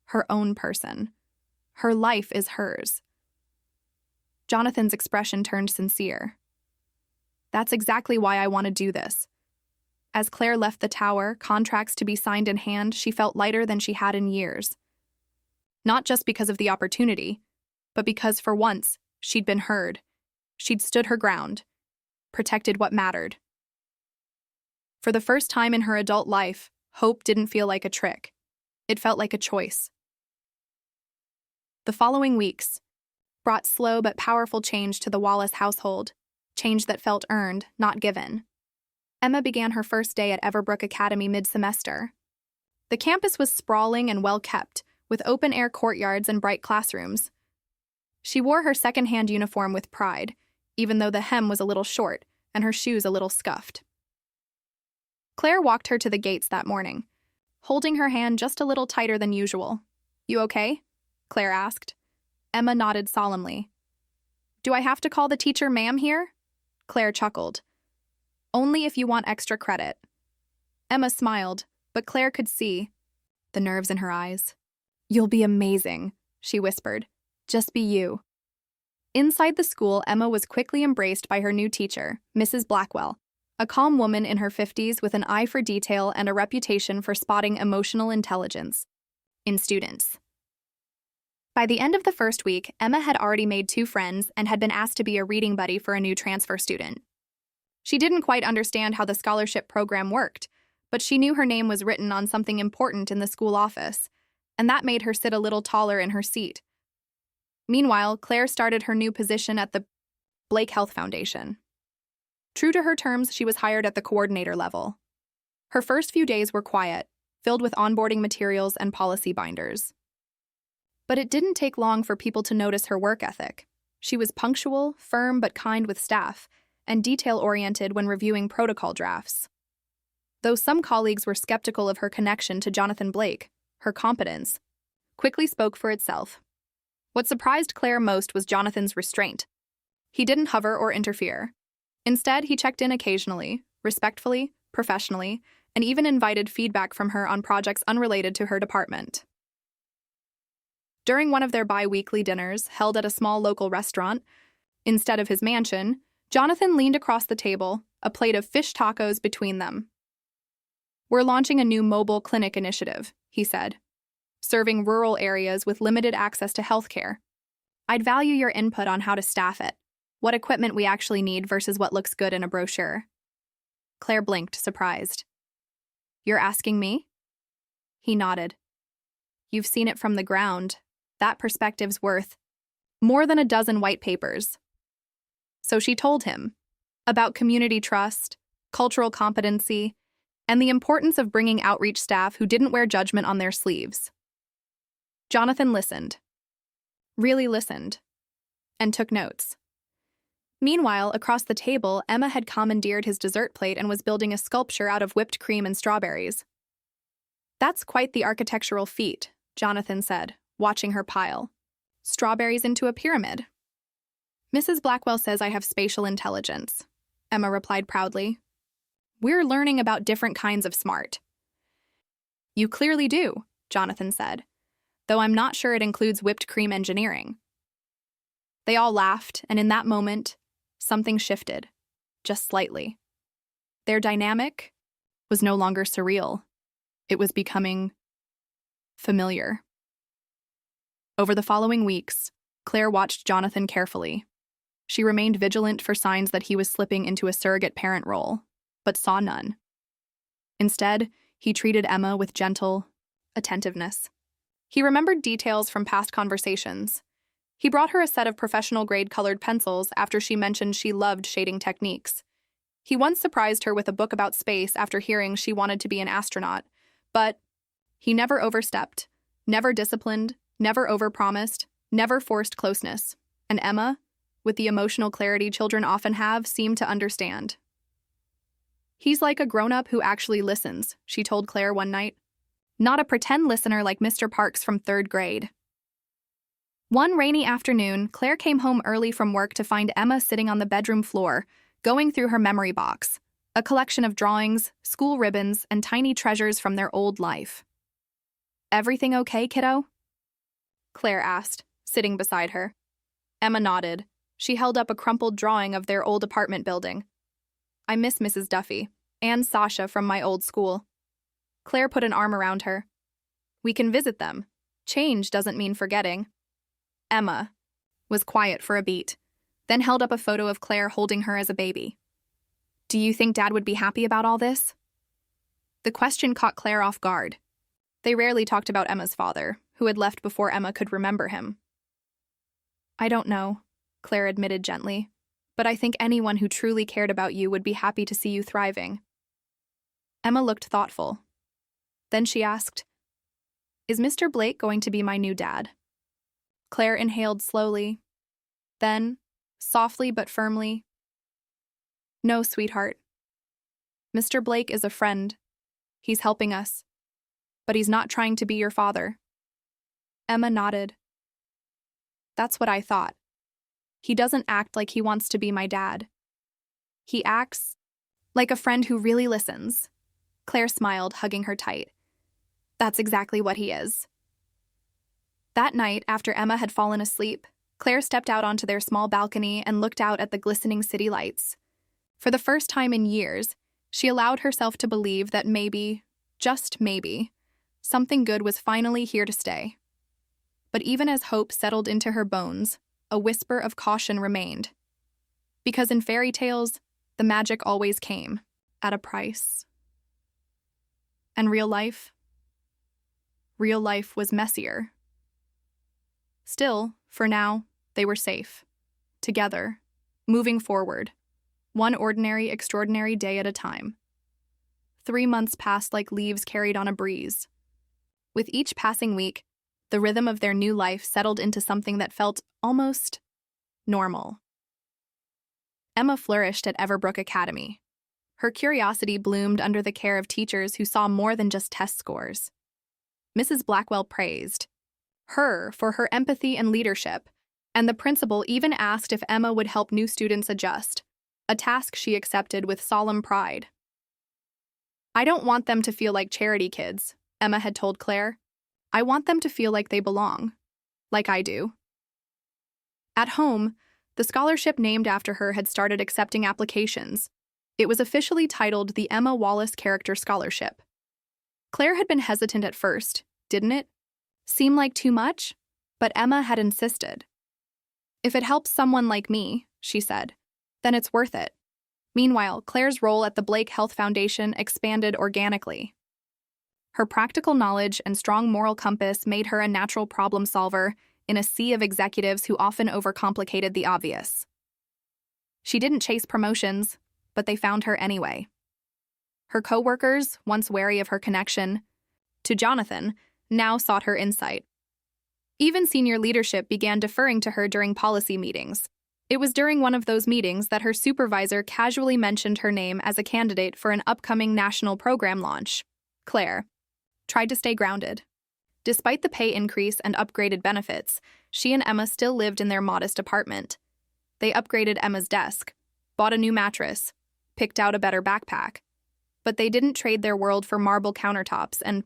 her own person. Her life is hers. Jonathan's expression turned sincere. That's exactly why I want to do this. As Claire left the tower, contracts to be signed in hand, she felt lighter than she had in years. Not just because of the opportunity, but because for once, she'd been heard. She'd stood her ground, protected what mattered. For the first time in her adult life, hope didn't feel like a trick. It felt like a choice. The following weeks brought slow but powerful change to the Wallace household, change that felt earned, not given. Emma began her first day at Everbrook Academy mid-semester. The campus was sprawling and well-kept, with open-air courtyards and bright classrooms. She wore her second-hand uniform with pride, even though the hem was a little short and her shoes a little scuffed. Claire walked her to the gates that morning, holding her hand just a little tighter than usual. "You okay?" Claire asked. Emma nodded solemnly. "Do I have to call the teacher ma'am here?" Claire chuckled. "Only if you want extra credit." Emma smiled, but Claire could see the nerves in her eyes. "You'll be amazing," she whispered. "Just be you." Inside the school, Emma was quickly embraced by her new teacher, Mrs. Blackwell, a calm woman in her 50s with an eye for detail and a reputation for spotting emotional intelligence in students. By the end of the first week, Emma had already made 2 friends and had been asked to be a reading buddy for a new transfer student. She didn't quite understand how the scholarship program worked, but she knew her name was written on something important in the school office, and that made her sit a little taller in her seat. Meanwhile, Claire started her new position at the Blake Health Foundation. True to her terms, she was hired at the coordinator level. Her first few days were quiet, filled with onboarding materials and policy binders. But it didn't take long for people to notice her work ethic. She was punctual, firm but kind with staff, and detail-oriented when reviewing protocol drafts. Though some colleagues were skeptical of her connection to Jonathan Blake, her competence quickly spoke for itself. What surprised Claire most was Jonathan's restraint. He didn't hover or interfere. Instead, he checked in occasionally, respectfully, professionally, and even invited feedback from her on projects unrelated to her department. During one of their bi-weekly dinners, held at a small local restaurant, instead of his mansion, Jonathan leaned across the table, a plate of fish tacos between them. "We're launching a new mobile clinic initiative," he said, "serving rural areas with limited access to healthcare. I'd value your input on how to staff it, what equipment we actually need versus what looks good in a brochure." Claire blinked, surprised. "You're asking me?" He nodded. "You've seen it from the ground. That perspective's worth more than a dozen white papers." So she told him about community trust, cultural competency, and the importance of bringing outreach staff who didn't wear judgment on their sleeves. Jonathan listened, really listened, and took notes. Meanwhile, across the table, Emma had commandeered his dessert plate and was building a sculpture out of whipped cream and strawberries. "That's quite the architectural feat," Jonathan said, watching her pile strawberries into a pyramid. "Mrs. Blackwell says I have spatial intelligence," Emma replied proudly. "We're learning about different kinds of smart." "You clearly do," Jonathan said, "though I'm not sure it includes whipped cream engineering." They all laughed, and in that moment, something shifted, just slightly. Their dynamic was no longer surreal. It was becoming familiar. Over the following weeks, Claire watched Jonathan carefully. She remained vigilant for signs that he was slipping into a surrogate parent role, but saw none. Instead, he treated Emma with gentle attentiveness. He remembered details from past conversations. He brought her a set of professional-grade colored pencils after she mentioned she loved shading techniques. He once surprised her with a book about space after hearing she wanted to be an astronaut, but he never overstepped, never disciplined, never overpromised, never forced closeness. And Emma, with the emotional clarity children often have, seemed to understand. He's like a grown-up who actually listens, she told Claire one night. Not a pretend listener like Mr. Parks from 3rd grade. One rainy afternoon, Claire came home early from work to find Emma sitting on the bedroom floor, going through her memory box, a collection of drawings, school ribbons, and tiny treasures from their old life. "Everything okay, kiddo?" Claire asked, sitting beside her. Emma nodded. She held up a crumpled drawing of their old apartment building. "I miss Mrs. Duffy and Sasha from my old school." Claire put an arm around her. "We can visit them. Change doesn't mean forgetting." Emma was quiet for a beat, then held up a photo of Claire holding her as a baby. "Do you think Dad would be happy about all this?" The question caught Claire off guard. They rarely talked about Emma's father, who had left before Emma could remember him. "I don't know," Claire admitted gently, "but I think anyone who truly cared about you would be happy to see you thriving." Emma looked thoughtful. Then she asked, "Is Mr. Blake going to be my new dad?" Claire inhaled slowly. Then, softly but firmly, "No, sweetheart. Mr. Blake is a friend. He's helping us. But he's not trying to be your father." Emma nodded. "That's what I thought. He doesn't act like he wants to be my dad. He acts like a friend who really listens." Claire smiled, hugging her tight. "That's exactly what he is." That night, after Emma had fallen asleep, Claire stepped out onto their small balcony and looked out at the glistening city lights. For the first time in years, she allowed herself to believe that maybe, just maybe, something good was finally here to stay. But even as hope settled into her bones, a whisper of caution remained. Because in fairy tales, the magic always came at a price. And real life was messier. Still, for now, they were safe. Together, moving forward, one ordinary, extraordinary day at a time. 3 months passed like leaves carried on a breeze. With each passing week, the rhythm of their new life settled into something that felt almost normal. Emma flourished at Everbrook Academy. Her curiosity bloomed under the care of teachers who saw more than just test scores. Mrs. Blackwell praised her for her empathy and leadership, and the principal even asked if Emma would help new students adjust, a task she accepted with solemn pride. "I don't want them to feel like charity kids," Emma had told Claire. "I want them to feel like they belong, like I do." At home, the scholarship named after her had started accepting applications. It was officially titled the Emma Wallace Character Scholarship. Claire had been hesitant at first, didn't it? Seem like too much? But Emma had insisted. "If it helps someone like me," she said, "then it's worth it." Meanwhile, Claire's role at the Blake Health Foundation expanded organically. Her practical knowledge and strong moral compass made her a natural problem solver in a sea of executives who often overcomplicated the obvious. She didn't chase promotions, but they found her anyway. Her co-workers, once wary of her connection to Jonathan, now sought her insight. Even senior leadership began deferring to her during policy meetings. It was during one of those meetings that her supervisor casually mentioned her name as a candidate for an upcoming national program launch. Claire tried to stay grounded. Despite the pay increase and upgraded benefits, she and Emma still lived in their modest apartment. They upgraded Emma's desk, bought a new mattress, picked out a better backpack. But they didn't trade their world for marble countertops and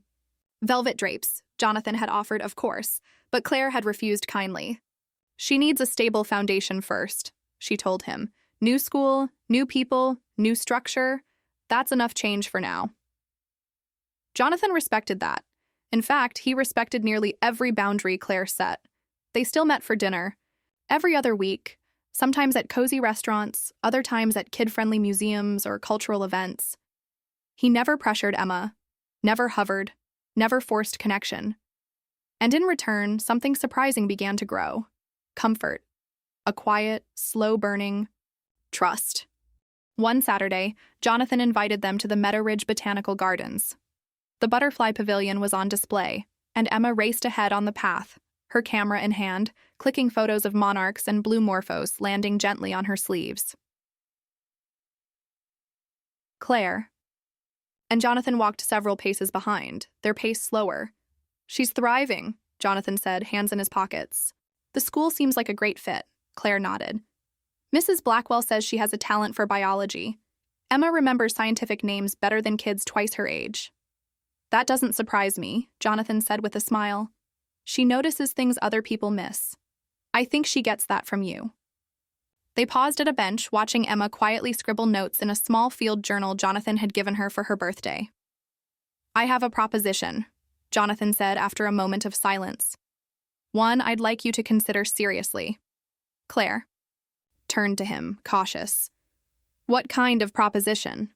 velvet drapes. Jonathan had offered, of course, but Claire had refused kindly. "She needs a stable foundation first," she told him. "New school, new people, new structure. That's enough change for now." Jonathan respected that. In fact, he respected nearly every boundary Claire set. They still met for dinner, every other week, sometimes at cozy restaurants, other times at kid-friendly museums or cultural events. He never pressured Emma, never hovered, never forced connection. And in return, something surprising began to grow. Comfort. A quiet, slow-burning trust. One Saturday, Jonathan invited them to the Meadow Ridge Botanical Gardens. The butterfly pavilion was on display, and Emma raced ahead on the path, her camera in hand, clicking photos of monarchs and blue morphos landing gently on her sleeves. Claire. And Jonathan walked several paces behind, their pace slower. She's thriving, Jonathan said, hands in his pockets. The school seems like a great fit, Claire nodded. Mrs. Blackwell says she has a talent for biology. Emma remembers scientific names better than kids twice her age. That doesn't surprise me, Jonathan said with a smile. She notices things other people miss. I think she gets that from you. They paused at a bench, watching Emma quietly scribble notes in a small field journal Jonathan had given her for her birthday. I have a proposition, Jonathan said after a moment of silence. One I'd like you to consider seriously. Claire turned to him, cautious. What kind of proposition?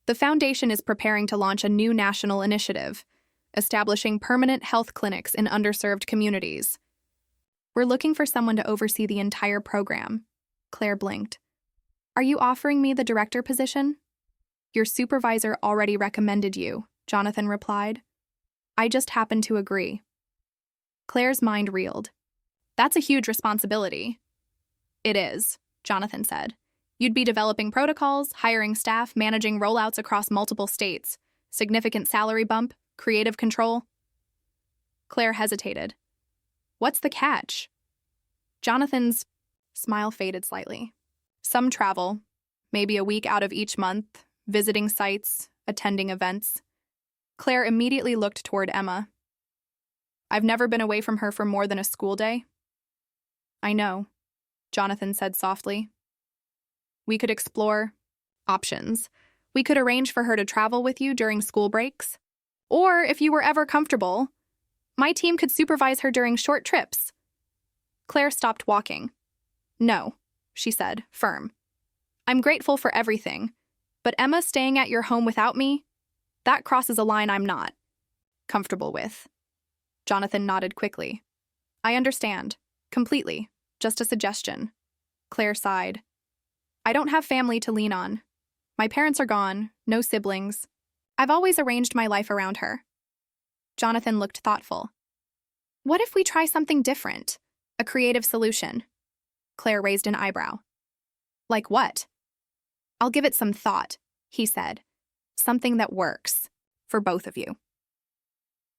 The Foundation is preparing to launch a new national initiative, establishing permanent health clinics in underserved communities. We're looking for someone to oversee the entire program. Claire blinked. Are you offering me the director position? Your supervisor already recommended you, Jonathan replied. I just happen to agree. Claire's mind reeled. That's a huge responsibility. It is, Jonathan said. You'd be developing protocols, hiring staff, managing rollouts across multiple states, significant salary bump, creative control. Claire hesitated. What's the catch? Jonathan's smile faded slightly. Some travel, maybe a week out of each month, visiting sites, attending events. Claire immediately looked toward Emma. I've never been away from her for more than a school day. I know, Jonathan said softly. We could explore options. We could arrange for her to travel with you during school breaks. Or, if you were ever comfortable, my team could supervise her during short trips. Claire stopped walking. No, she said, firm. I'm grateful for everything, but Emma staying at your home without me, that crosses a line I'm not comfortable with. Jonathan nodded quickly. I understand. Completely. Just a suggestion. Claire sighed. I don't have family to lean on. My parents are gone, no siblings. I've always arranged my life around her. Jonathan looked thoughtful. What if we try something different? A creative solution? Claire raised an eyebrow. Like what? I'll give it some thought, he said. Something that works for both of you.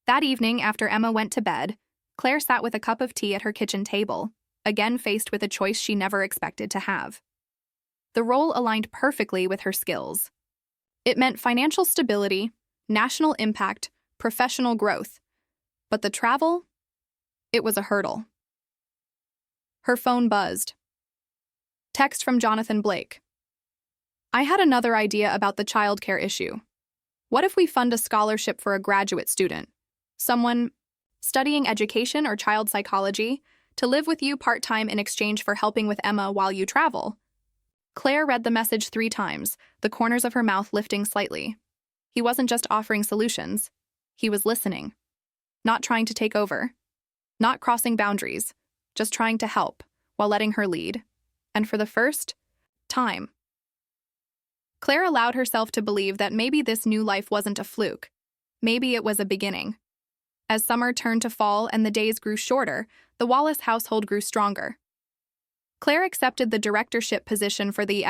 That evening, after Emma went to bed, Claire sat with a cup of tea at her kitchen table, again faced with a choice she never expected to have. The role aligned perfectly with her skills. It meant financial stability, national impact, professional growth. But the travel? It was a hurdle. Her phone buzzed. Text from Jonathan Blake. I had another idea about the childcare issue. What if we fund a scholarship for a graduate student, someone studying education or child psychology, to live with you part-time in exchange for helping with Emma while you travel? Claire read the message 3 times, the corners of her mouth lifting slightly. He wasn't just offering solutions. He was listening. Not trying to take over. Not crossing boundaries. Just trying to help, while letting her lead. And for the first time, Claire allowed herself to believe that maybe this new life wasn't a fluke. Maybe it was a beginning. As summer turned to fall and the days grew shorter, the Wallace household grew stronger. Claire accepted the directorship position for the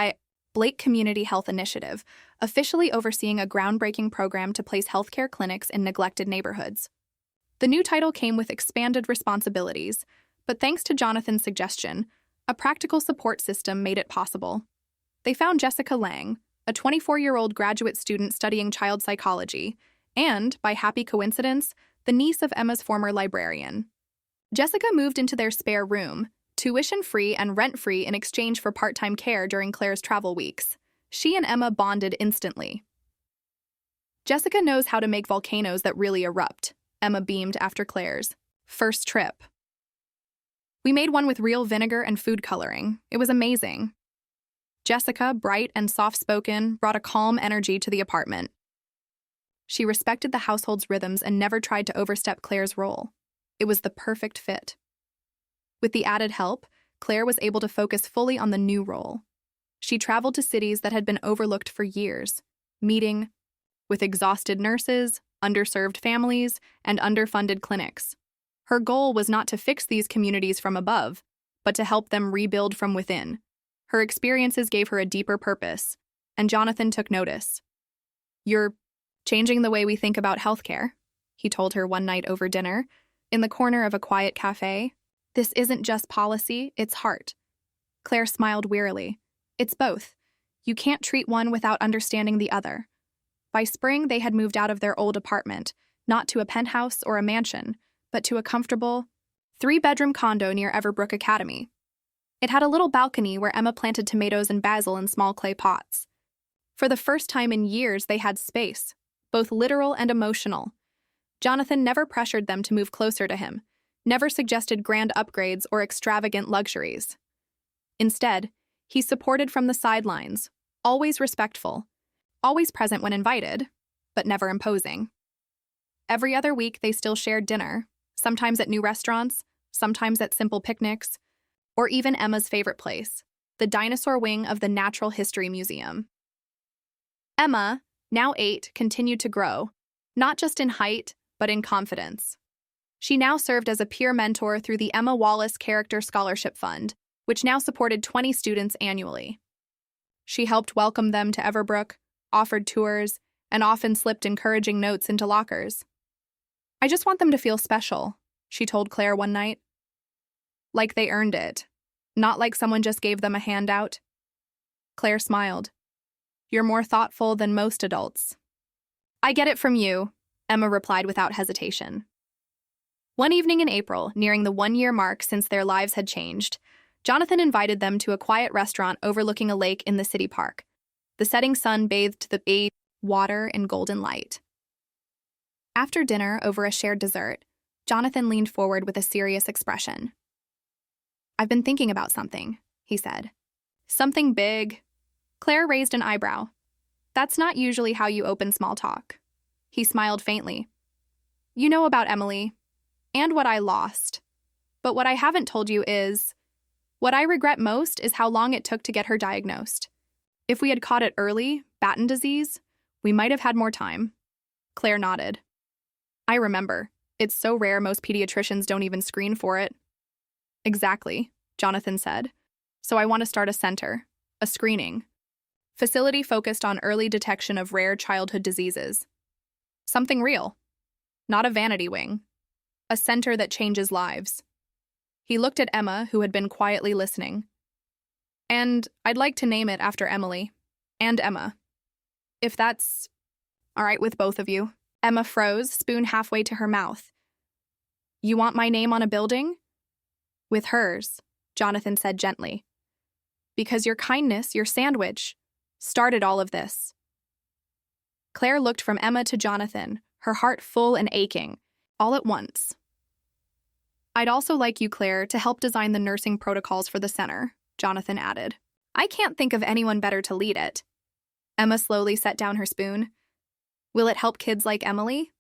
Blake Community Health Initiative, officially overseeing a groundbreaking program to place healthcare clinics in neglected neighborhoods. The new title came with expanded responsibilities, but thanks to Jonathan's suggestion, a practical support system made it possible. They found Jessica Lang, a 24-year-old graduate student studying child psychology, and, by happy coincidence, the niece of Emma's former librarian. Jessica moved into their spare room, tuition-free and rent-free in exchange for part-time care during Claire's travel weeks. She and Emma bonded instantly. Jessica knows how to make volcanoes that really erupt, Emma beamed after Claire's first trip. We made one with real vinegar and food coloring. It was amazing. Jessica, bright and soft-spoken, brought a calm energy to the apartment. She respected the household's rhythms and never tried to overstep Claire's role. It was the perfect fit. With the added help, Claire was able to focus fully on the new role. She traveled to cities that had been overlooked for years, meeting with exhausted nurses, underserved families, and underfunded clinics. Her goal was not to fix these communities from above, but to help them rebuild from within. Her experiences gave her a deeper purpose, and Jonathan took notice. "You're changing the way we think about healthcare," he told her one night over dinner, in the corner of a quiet cafe. "This isn't just policy, it's heart." Claire smiled wearily. "It's both. You can't treat one without understanding the other." By spring, they had moved out of their old apartment, not to a penthouse or a mansion, but to a comfortable, three-bedroom condo near Everbrook Academy. It had a little balcony where Emma planted tomatoes and basil in small clay pots. For the first time in years, they had space, both literal and emotional. Jonathan never pressured them to move closer to him, never suggested grand upgrades or extravagant luxuries. Instead, he supported from the sidelines, always respectful, always present when invited, but never imposing. Every other week, they still shared dinner, sometimes at new restaurants, sometimes at simple picnics, or even Emma's favorite place, the dinosaur wing of the Natural History Museum. Emma, now 8, continued to grow, not just in height, but in confidence. She now served as a peer mentor through the Emma Wallace Character Scholarship Fund, which now supported 20 students annually. She helped welcome them to Everbrook, offered tours, and often slipped encouraging notes into lockers. "I just want them to feel special," she told Claire one night. "Like they earned it, not like someone just gave them a handout." Claire smiled. "You're more thoughtful than most adults." "I get it from you," Emma replied without hesitation. One evening in April, nearing the 1-year mark since their lives had changed, Jonathan invited them to a quiet restaurant overlooking a lake in the city park. The setting sun bathed the bay water in golden light. After dinner, over a shared dessert, Jonathan leaned forward with a serious expression. "I've been thinking about something," he said. "Something big." Claire raised an eyebrow. "That's not usually how you open small talk." He smiled faintly. "You know about Emily, and what I lost. But what I haven't told you is, what I regret most is how long it took to get her diagnosed. If we had caught it early, Batten disease, we might have had more time." Claire nodded. "I remember. It's so rare most pediatricians don't even screen for it." "Exactly," Jonathan said. "So I want to start a center, a screening facility focused on early detection of rare childhood diseases. Something real, not a vanity wing. A center that changes lives." He looked at Emma, who had been quietly listening. "And I'd like to name it after Emily and Emma. If that's all right with both of you." Emma froze, spoon halfway to her mouth. "You want my name on a building?" "With hers," Jonathan said gently. "Because your kindness, your sandwich, started all of this." Claire looked from Emma to Jonathan, her heart full and aching, all at once. "I'd also like you, Claire, to help design the nursing protocols for the center," Jonathan added. "I can't think of anyone better to lead it." Emma slowly set down her spoon. "Will it help kids like Emily?"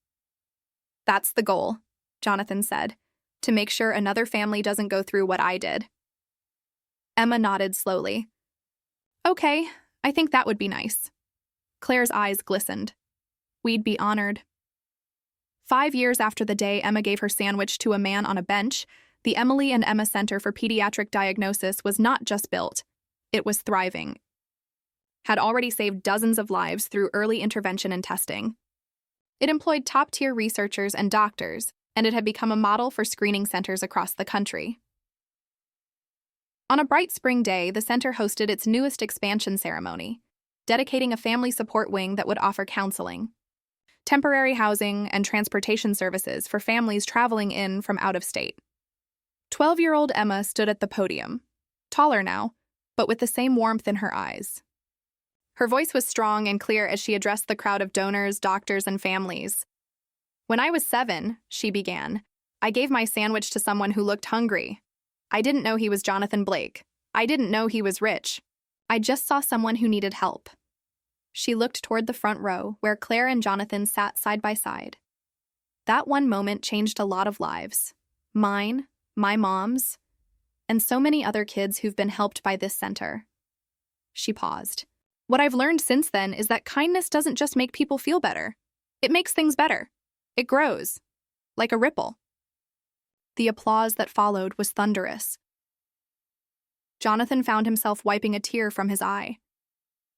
"That's the goal," Jonathan said, "to make sure another family doesn't go through what I did." Emma nodded slowly. "Okay, I think that would be nice." Claire's eyes glistened. "We'd be honored." 5 years after the day Emma gave her sandwich to a man on a bench, the Emily and Emma Center for Pediatric Diagnosis was not just built, it was thriving. Had already saved dozens of lives through early intervention and testing. It employed top-tier researchers and doctors, and it had become a model for screening centers across the country. On a bright spring day, the center hosted its newest expansion ceremony, dedicating a family support wing that would offer counseling, temporary housing, and transportation services for families traveling in from out of state. 12-year-old Emma stood at the podium, taller now, but with the same warmth in her eyes. Her voice was strong and clear as she addressed the crowd of donors, doctors, and families. "When I was 7, she began, I gave my sandwich to someone who looked hungry. I didn't know he was Jonathan Blake. I didn't know he was rich. I just saw someone who needed help." She looked toward the front row, where Claire and Jonathan sat side by side. That one moment changed a lot of lives. Mine, my mom's, and so many other kids who've been helped by this center. She paused. "What I've learned since then is that kindness doesn't just make people feel better. It makes things better. It grows, like a ripple." The applause that followed was thunderous. Jonathan found himself wiping a tear from his eye.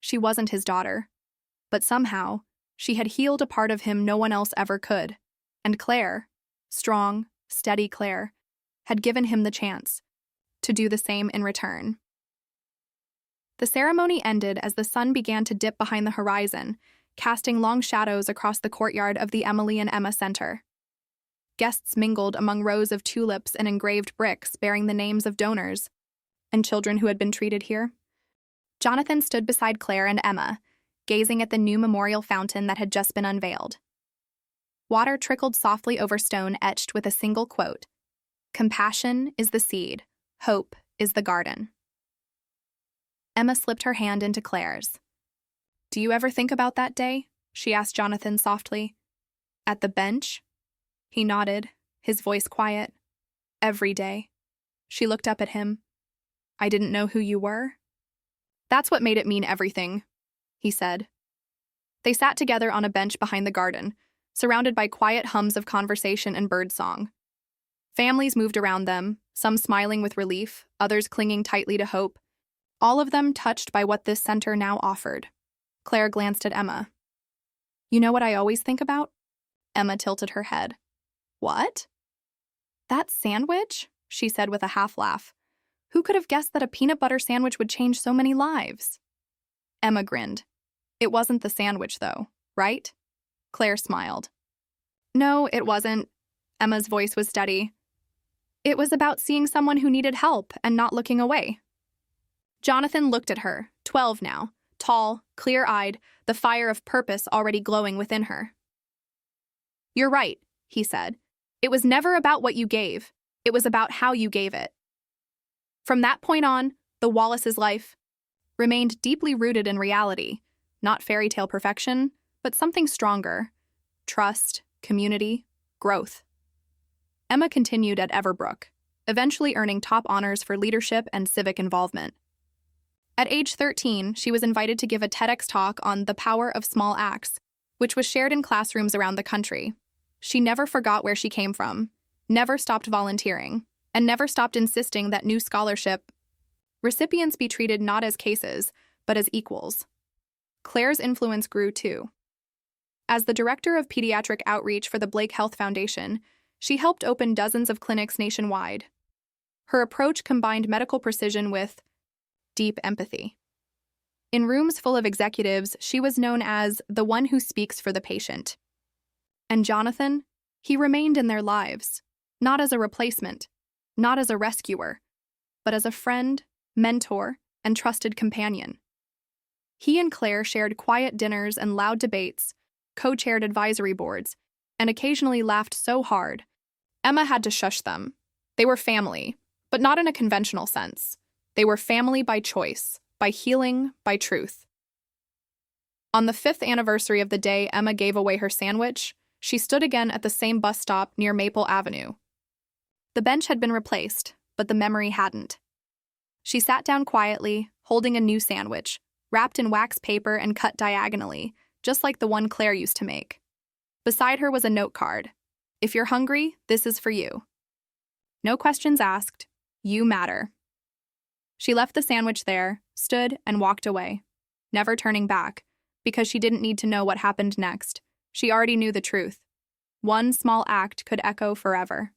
She wasn't his daughter. But somehow, she had healed a part of him no one else ever could. And Claire, strong, steady Claire, had given him the chance to do the same in return. The ceremony ended as the sun began to dip behind the horizon, casting long shadows across the courtyard of the Emily and Emma Center. Guests mingled among rows of tulips and engraved bricks bearing the names of donors and children who had been treated here. Jonathan stood beside Claire and Emma, gazing at the new memorial fountain that had just been unveiled. Water trickled softly over stone etched with a single quote: "Compassion is the seed, hope is the garden." Emma slipped her hand into Claire's. "Do you ever think about that day?" she asked Jonathan softly. "At the bench?" He nodded, his voice quiet. "Every day." She looked up at him. "I didn't know who you were?" "That's what made it mean everything," he said. They sat together on a bench behind the garden, surrounded by quiet hums of conversation and birdsong. Families moved around them, some smiling with relief, others clinging tightly to hope, all of them touched by what this center now offered. Claire glanced at Emma. "You know what I always think about?" Emma tilted her head. "What?" "That sandwich?" she said with a half-laugh. "Who could have guessed that a peanut butter sandwich would change so many lives?" Emma grinned. "It wasn't the sandwich, though, right?" Claire smiled. "No, it wasn't." Emma's voice was steady. "It was about seeing someone who needed help and not looking away." Jonathan looked at her, 12 now, tall, clear-eyed, the fire of purpose already glowing within her. "You're right," he said. "It was never about what you gave. It was about how you gave it." From that point on, the Wallace's life remained deeply rooted in reality, not fairy tale perfection, but something stronger: trust, community, growth. Emma continued at Everbrook, eventually earning top honors for leadership and civic involvement. At age 13, she was invited to give a TEDx talk on the power of small acts, which was shared in classrooms around the country. She never forgot where she came from, never stopped volunteering, and never stopped insisting that new scholarship recipients be treated not as cases, but as equals. Claire's influence grew too. As the director of pediatric outreach for the Blake Health Foundation, she helped open dozens of clinics nationwide. Her approach combined medical precision with deep empathy. In rooms full of executives, she was known as the one who speaks for the patient. And Jonathan, he remained in their lives, not as a replacement, not as a rescuer, but as a friend, mentor, and trusted companion. He and Claire shared quiet dinners and loud debates, co-chaired advisory boards, and occasionally laughed so hard, Emma had to shush them. They were family, but not in a conventional sense. They were family by choice, by healing, by truth. On the 5th anniversary of the day Emma gave away her sandwich, she stood again at the same bus stop near Maple Avenue. The bench had been replaced, but the memory hadn't. She sat down quietly, holding a new sandwich, wrapped in wax paper and cut diagonally, just like the one Claire used to make. Beside her was a note card. "If you're hungry, this is for you. No questions asked. You matter." She left the sandwich there, stood, and walked away, never turning back, because she didn't need to know what happened next. She already knew the truth. One small act could echo forever.